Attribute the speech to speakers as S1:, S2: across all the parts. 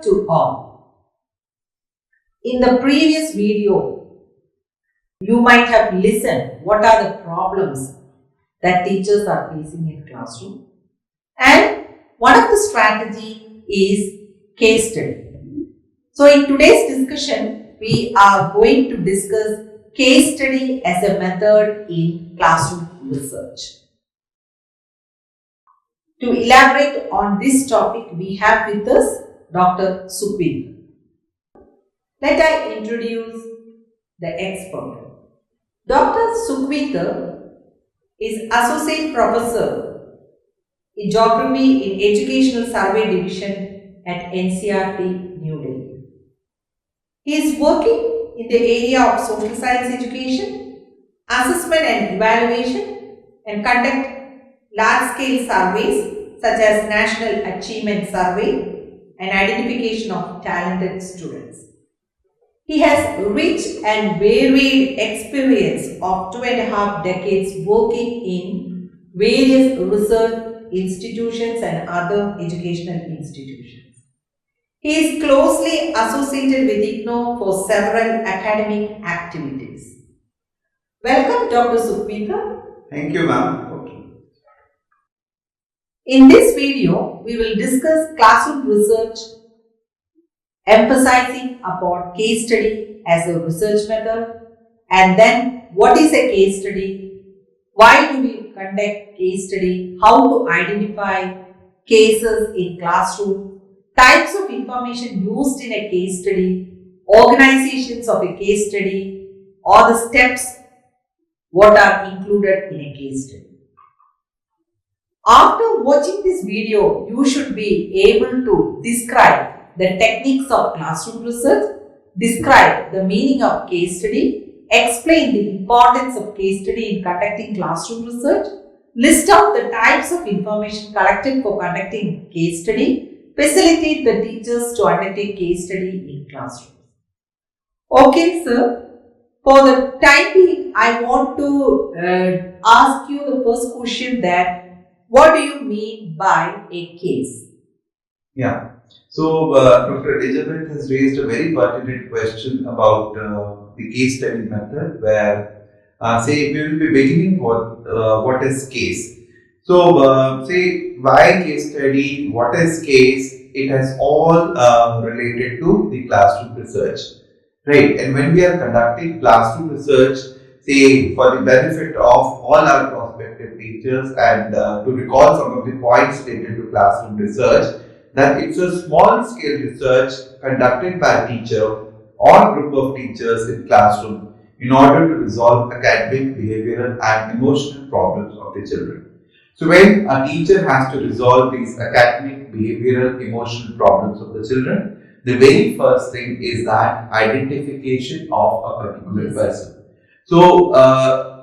S1: to all. In the previous video, you might have listened what are the problems that teachers are facing in classroom, and one of the strategy is case study. So in today's discussion, we are going to discuss case study as a method in classroom research. To elaborate on this topic, we have with us Dr. Sukhvinder. Let I introduce the expert. Dr. Sukhvinder is Associate Professor in Geography in Educational Survey Division at NCERT, New Delhi. He is working in the area of social science education, assessment and evaluation, and conduct large-scale surveys such as National Achievement Survey and identification of talented students. He has rich and varied experience of 2.5 decades working in various research institutions and other educational institutions. He is closely associated with IGNOU for several academic activities. Welcome, Dr. Sukhvinder.
S2: Thank you, ma'am.
S1: In this video, we will discuss classroom research, emphasizing upon case study as a research method, and then what is a case study, why do we conduct case study, how to identify cases in classroom, types of information used in a case study, organizations of a case study, or the steps what are included in a case study. After watching this video, you should be able to describe the techniques of classroom research, describe the meaning of case study, explain the importance of case study in conducting classroom research, list out the types of information collected for conducting case study, facilitate the teachers to undertake case study in classrooms. Okay, sir. For the time being, I want to ask you the first question that what do you mean by a case?
S2: Yeah. So, Dr. Elizabeth has raised a very pertinent question about the case study method where, say, we will be beginning what is case. So, say, why case study, what is case, it has all related to the classroom research, right? And when we are conducting classroom research, say, for the benefit of all our prospective teachers and to recall some of the points related to classroom research, that it's a small scale research conducted by a teacher or group of teachers in classroom in order to resolve academic, behavioral and emotional problems of the children. So when a teacher has to resolve these academic, behavioral, emotional problems of the children, the very first thing is that identification of a particular person. So,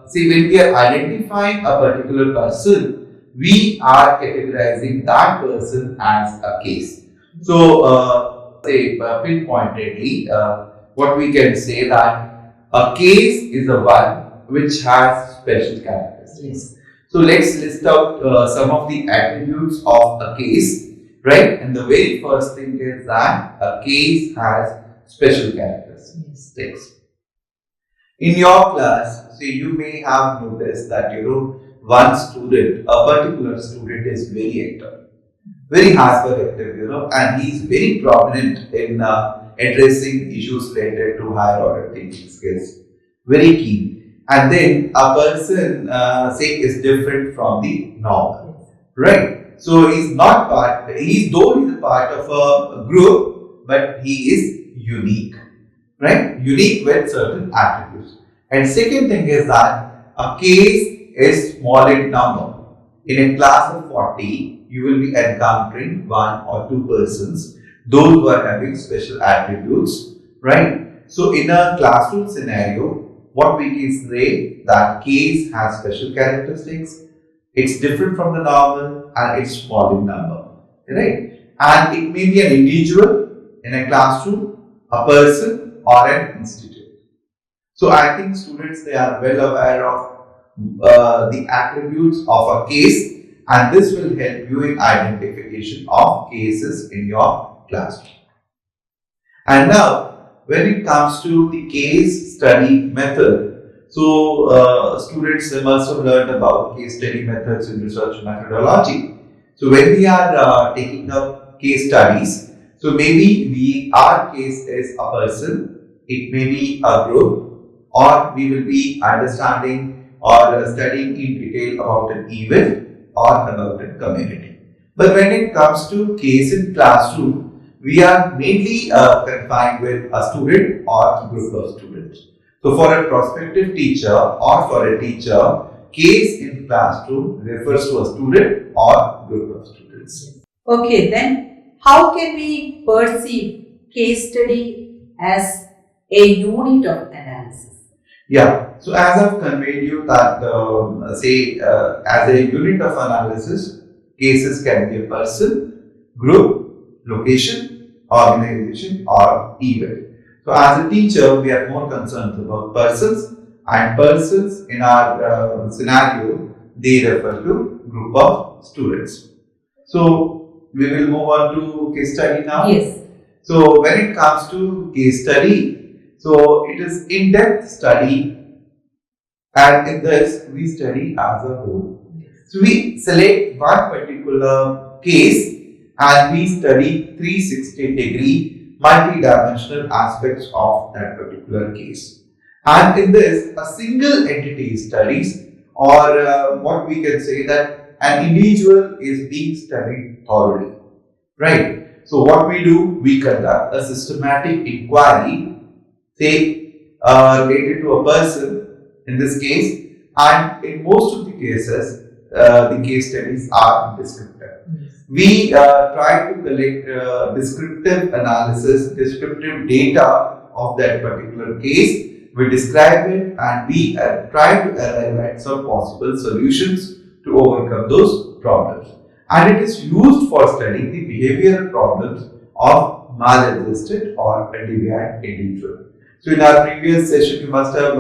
S2: see, when we are identifying a particular person, we are categorizing that person as a case. So, say pinpointedly, what we can say that a case is a one which has special characteristics.
S1: Yes.
S2: So, let's list out some of the attributes of a case, right? And the very first thing is that a case has special characteristics.
S1: Yes.
S2: In your class, say you may have noticed that one student, a particular student is very active, very hyperactive, and he is very prominent in addressing issues related to higher order thinking skills, very keen. And then a person, say, is different from the norm, right? So he's not part, though he's a part of a group, but he is unique. Right? Unique with certain attributes. And second thing is that a case is small in number. In a class of 40, you will be encountering one or two persons, those who are having special attributes, right? So in a classroom scenario, what we can say that case has special characteristics, it's different from the normal and it's small in number, right? And it may be an individual in a classroom, a person, or an institute. So I think students, they are well aware of the attributes of a case, and this will help you in identification of cases in your classroom. And now, when it comes to the case study method, so students must have learned about case study methods in research methodology. So when we are taking up case studies, so maybe our case is a person, it may be a group, or we will be understanding or studying in detail about an event or about a community. But when it comes to case in classroom, we are mainly confined with a student or group of students. So for a prospective teacher or for a teacher, case in classroom refers to a student or group of students.
S1: Okay, then how can we perceive case study as a unit of analysis?
S2: Yeah, so as I've conveyed you that as a unit of analysis, cases can be a person, group, location, organization or event. So as a teacher, we are more concerned about persons, and persons in our scenario, they refer to group of students. So we will move on to case study now.
S1: Yes.
S2: So when it comes to case study, so it is in-depth study, and in this we study as a whole. So we select one particular case and we study 360-degree multi-dimensional aspects of that particular case. And in this, a single entity studies, or what we can say that an individual is being studied thoroughly, right? So what we do, we conduct a systematic inquiry, say related to a person in this case, and in most of the cases, the case studies are descriptive. We try to collect descriptive analysis, descriptive data of that particular case. We describe it and we try to arrive at some possible solutions to overcome those problems. And it is used for studying the behavioral problems of maladjusted or a deviant individual. So in our previous session, you must have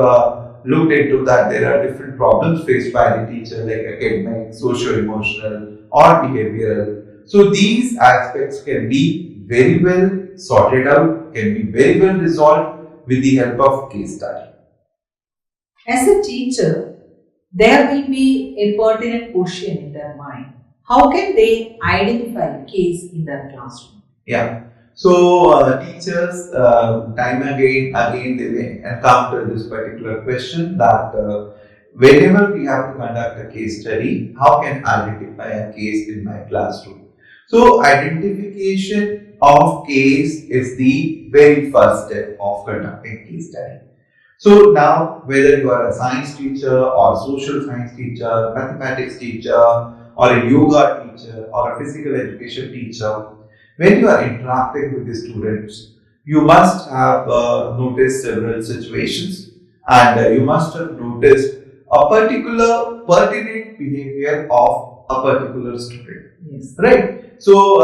S2: looked into that there are different problems faced by the teacher like academic, socio-emotional or behavioral. So these aspects can be very well sorted out, can be very well resolved with the help of case study.
S1: As a teacher, there will be a pertinent question in their mind. How can they identify a case in their classroom?
S2: Yeah. So teachers time again they may encounter this particular question that whenever we have to conduct a case study, how can I identify a case in my classroom? So identification of case is the very first step of conducting case study. So now whether you are a science teacher or social science teacher, mathematics teacher or a yoga teacher or a physical education teacher, when you are interacting with the students, you must have noticed several situations and you must have noticed a particular pertinent behavior of a particular student.
S1: Yes.
S2: Right? So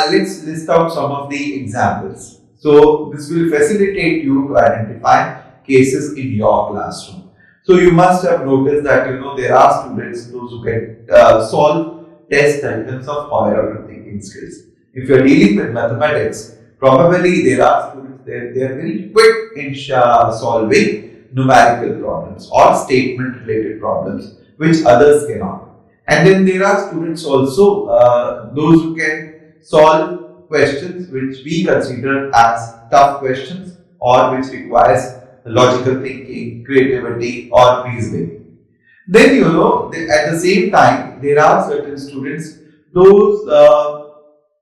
S2: let's list out some of the examples. So this will facilitate you to identify cases in your classroom. So you must have noticed that there are students those who can solve test items of higher order thinking skills. If you are dealing with mathematics, probably there are students there they are very quick in solving numerical problems or statement related problems which others cannot. And then there are students also those who can solve questions which we consider as tough questions or which requires logical thinking, creativity or reasoning. Then at the same time there are certain students those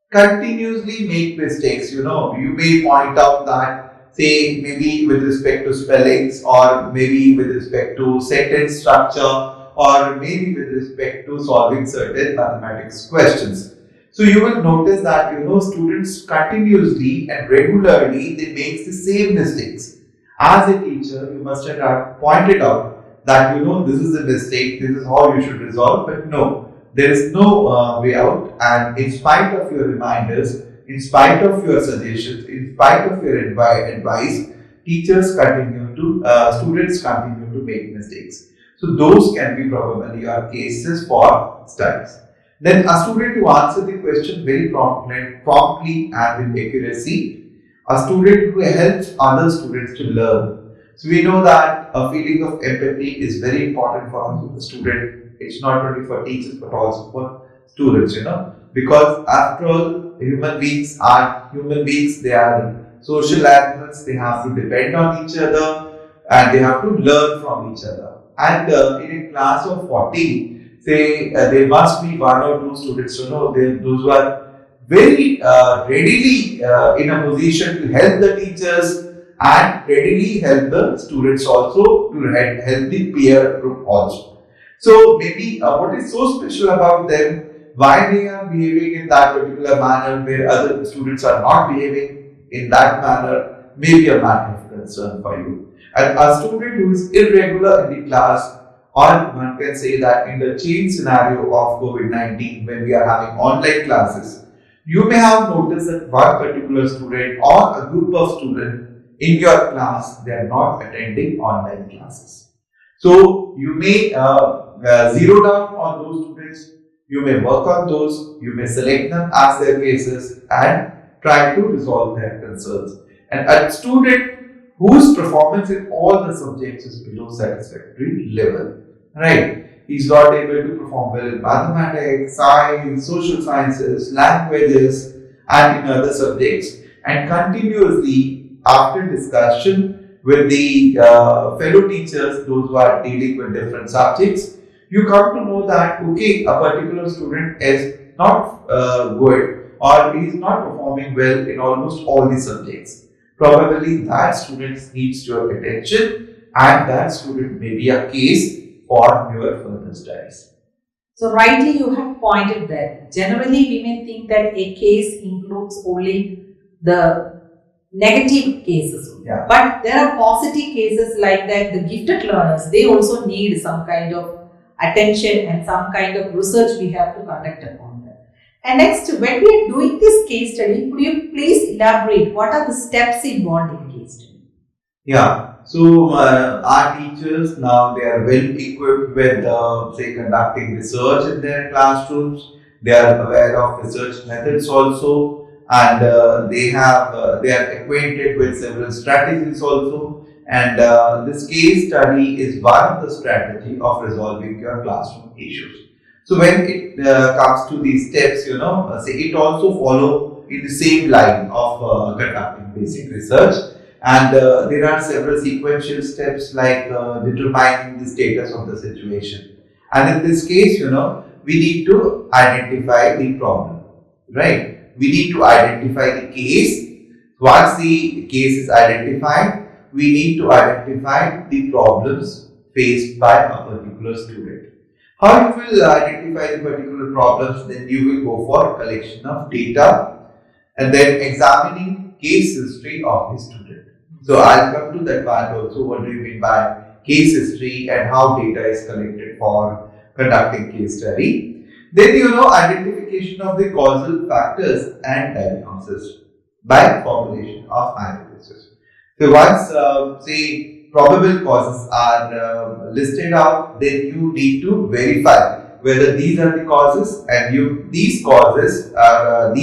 S2: continuously make mistakes. You may point out that say maybe with respect to spellings or maybe with respect to sentence structure or maybe with respect to solving certain mathematics questions. So you will notice that students continuously and regularly they make the same mistakes. As a teacher, you must have pointed out that this is a mistake, this is how you should resolve, but no, there is no way out. And in spite of your reminders, in spite of your suggestions, in spite of your advice, students continue to make mistakes. So those can be probably your cases for studies. Then a student who answers the question very promptly and with accuracy, a student who helps other students to learn. So we know that a feeling of empathy is very important for a student. It's not only for teachers but also for students, because after all, human beings are human beings. They are social animals. They have to depend on each other and they have to learn from each other. And in a class of 40, say there must be one or two students, those who are very readily in a position to help the teachers and readily help the students also, to help the peer group also. So maybe what is so special about them, why they are behaving in that particular manner where other students are not behaving in that manner, may be a matter of concern for you. And a student who is irregular in the class, or one can say that in the change scenario of COVID-19, when we are having online classes, you may have noticed that one particular student or a group of students in your class, they are not attending online classes. So you may zero down on those students, you may work on those, you may select them as their cases and try to resolve their concerns. And a student whose performance in all the subjects is below satisfactory level, right? He's not able to perform well in mathematics, science, social sciences, languages, and in other subjects. And continuously, after discussion with the fellow teachers, those who are dealing with different subjects, you come to know that, okay, a particular student is not good or is not performing well in almost all the subjects. Probably that student needs your attention and that student may be a case for your further studies.
S1: So rightly you have pointed that generally we may think that a case includes only the negative cases.
S2: Yeah.
S1: But there are positive cases like that. The gifted learners, they also need some kind of attention and some kind of research we have to conduct upon them. And next, when we are doing this case study, could you please elaborate what are the steps involved in case study?
S2: Yeah. So our teachers now, they are well equipped with say conducting research in their classrooms. They are aware of research methods also, and they are acquainted with several strategies also. And this case study is one of the strategy of resolving your classroom issues. So when it comes to these steps, say it also follow in the same line of conducting basic research. And there are several sequential steps like determining the status of the situation. And in this case, we need to identify the problem, right? We need to identify the case. Once the case is identified, we need to identify the problems faced by a particular student. How you will identify the particular problems? Then you will go for collection of data and then examining case history of the student. So I'll come to that part also. What do you mean by case history and how data is collected for conducting case study? Then identification of the causal factors and diagnosis by formulation of hypothesis. So once say probable causes are listed out, then you need to verify whether these are the causes, and these causes are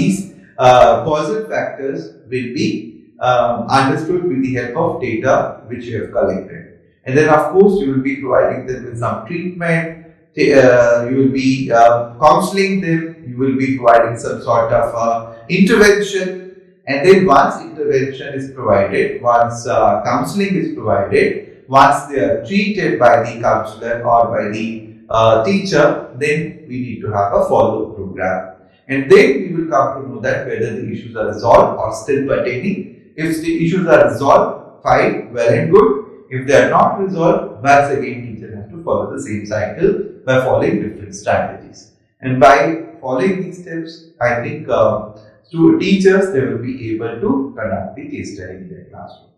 S2: causal factors will be understood with the help of data which you have collected. And then of course you will be providing them with some treatment, you will be counseling them, you will be providing some sort of intervention, and then once intervention is provided, once counseling is provided, once they are treated by the counselor or by the teacher, then we need to have a follow-up program. And then we will come to know that whether the issues are resolved or still pertaining. If the issues are resolved, fine, well and good. If they are not resolved, once again teacher has to follow the same cycle by following different strategies. And by following these steps, I think to teachers, they will be able to conduct the case study in their classrooms.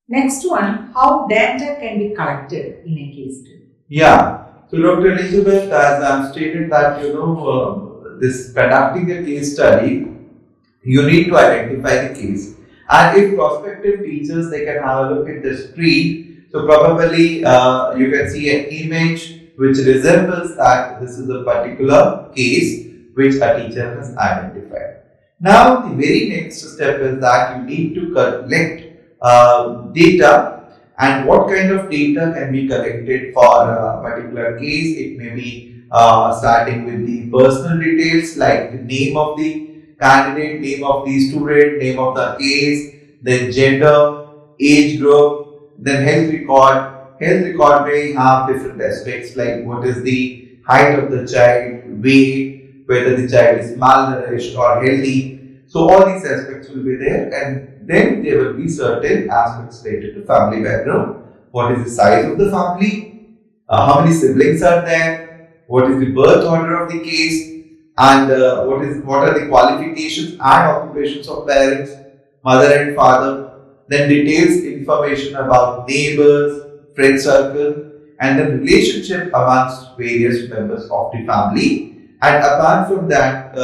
S1: Next one, how data can be collected in a case study?
S2: Yeah. So Dr. Elizabeth, as I have stated that this conducting a case study, you need to identify the case. And if prospective teachers, they can have a look at the screen. So probably you can see an image which resembles that this is a particular case which a teacher has identified. Now, the very next step is that you need to collect data, and what kind of data can be collected for a particular case. It may be starting with the personal details like the name of the candidate, name of the student, name of the case, then gender, age group, then health record. Health record may have different aspects like what is the height of the child, weight, whether the child is malnourished or healthy. So all these aspects will be there, and then there will be certain aspects related to family background. What is the size of the family? How many siblings are there? What is the birth order of the case? And what are the qualifications and occupations of parents, mother and father? Then details information about neighbors, friend circle, and the relationship amongst various members of the family. And apart from that,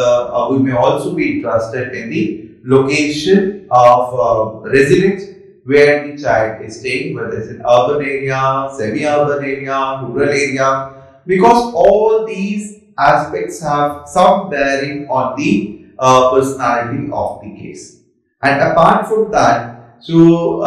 S2: we may also be interested in the location of residence where the child is staying, whether it's in urban area, semi-urban area, rural area, because all these aspects have some bearing on the personality of the case. And apart from that, so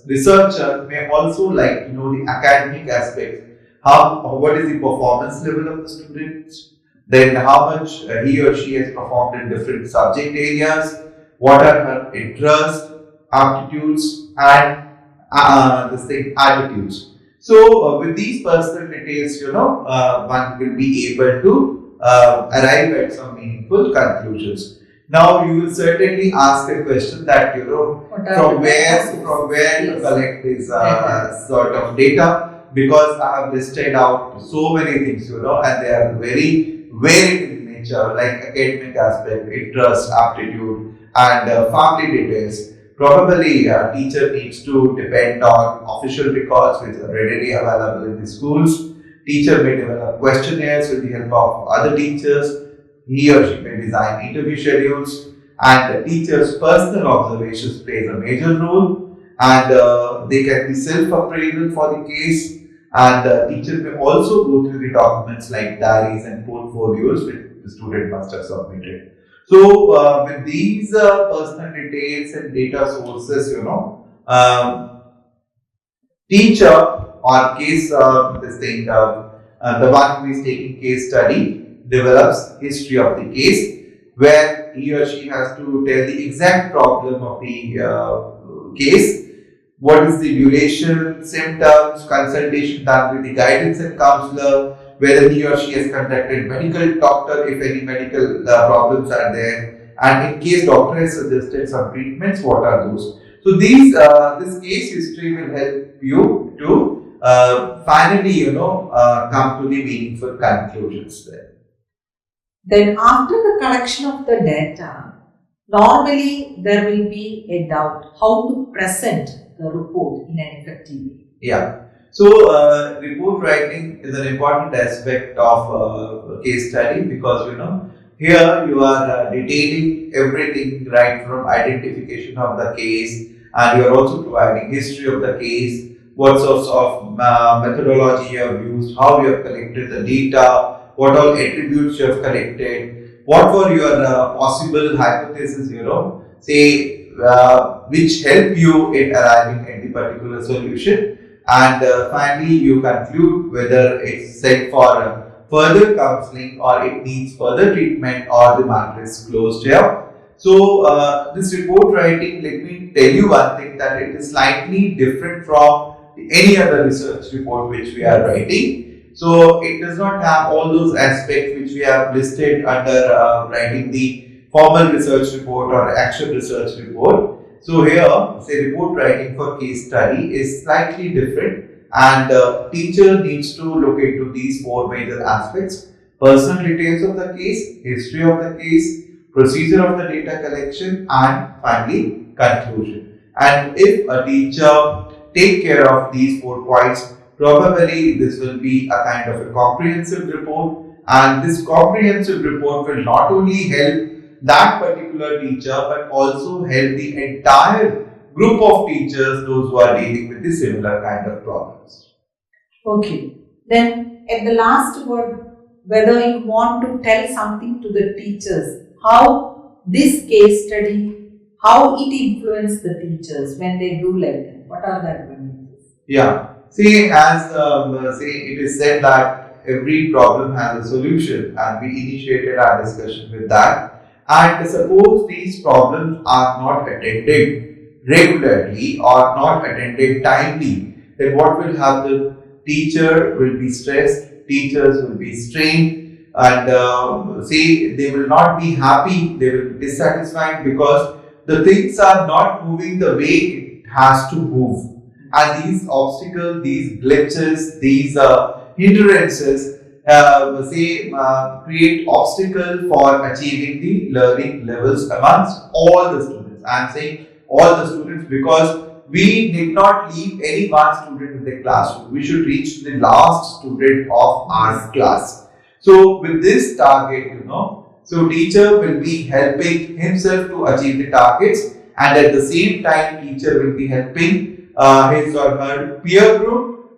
S2: researcher may also like to know the academic aspects. What is the performance level of the students? Then how much he or she has performed in different subject areas? What are her interests, aptitudes, and attitudes? So with these personal details, one will be able to arrive at some meaningful conclusions. Now you will certainly ask a question that from where you collect this sort of data, because I have listed out so many things, and they are very varied in nature, like academic aspect, interest, aptitude, and family details. Probably a teacher needs to depend on official records which are readily available in the schools. Teacher may develop questionnaires with the help of other teachers. He or she may design interview schedules, and the teacher's personal observations plays a major role, and they can be self-appraisal for the case, and the teacher may also go through the documents like diaries and portfolios which the student must have submitted. So with these personal details and data sources, teacher or case the one who is taking case study develops history of the case, where he or she has to tell the exact problem of the case, what is the duration, symptoms, consultation done with the guidance and counselor, whether he or she has contacted medical doctor if any medical problems are there, and in case doctor has suggested some treatments, what are those? So this case history will help you to finally come to the meaningful conclusions there.
S1: Then after the collection of the data, normally there will be a doubt how to present the report in an effective way.
S2: Yeah. So report writing is an important aspect of case study, because here you are detailing everything right from identification of the case, and you are also providing history of the case, what sorts of methodology you have used, how you have collected the data, what all attributes you have collected, what were your possible hypotheses, which help you in arriving at the particular solution, and finally you conclude whether it's set for further counseling or it needs further treatment or the matter is closed here. So this report writing, let me tell you one thing, that it is slightly different from any other research report which we are writing. So it does not have all those aspects which we have listed under writing the formal research report or action research report. So here, say report writing for case study is slightly different, and teacher needs to look into these four major aspects: personal details of the case, history of the case, procedure of the data collection, and finally conclusion. And if a teacher take care of these 4 points, probably this will be a kind of a comprehensive report, and this comprehensive report will not only help that particular teacher but also help the entire group of teachers, those who are dealing with the similar kind of problems.
S1: Okay. Then at the last word, whether you want to tell something to the teachers how this case study, how it influences the teachers when they do like that? What are the advantages?
S2: Yeah. See, as it is said that every problem has a solution, and we initiated our discussion with that. And suppose these problems are not attended regularly or not attended timely, then what will happen? Teacher will be stressed, teachers will be strained, and they will not be happy, they will be dissatisfied because the things are not moving the way it has to move. And these obstacles, these glitches, these hindrances, create obstacle for achieving the learning levels amongst all the students. I am saying all the students because we did not leave any one student in the classroom. We should reach to the last student of our class. So with this target, so teacher will be helping himself to achieve the targets, and at the same time teacher will be helping his or her peer group,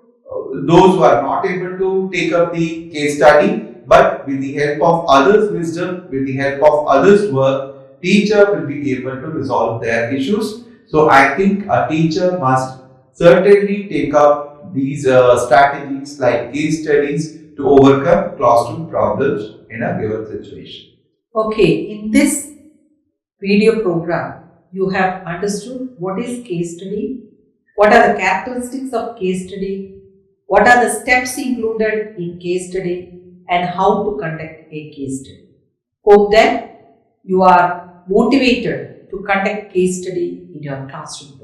S2: those who are not able to take up the case study, but with the help of others' wisdom, with the help of others' work, teacher will be able to resolve their issues. So I think a teacher must certainly take up these strategies like case studies to overcome classroom problems in a given situation.
S1: Okay, in this video program, you have understood what is case study, what are the characteristics of case study, what are the steps included in case study, and how to conduct a case study. Hope that you are motivated to conduct case study in your classroom.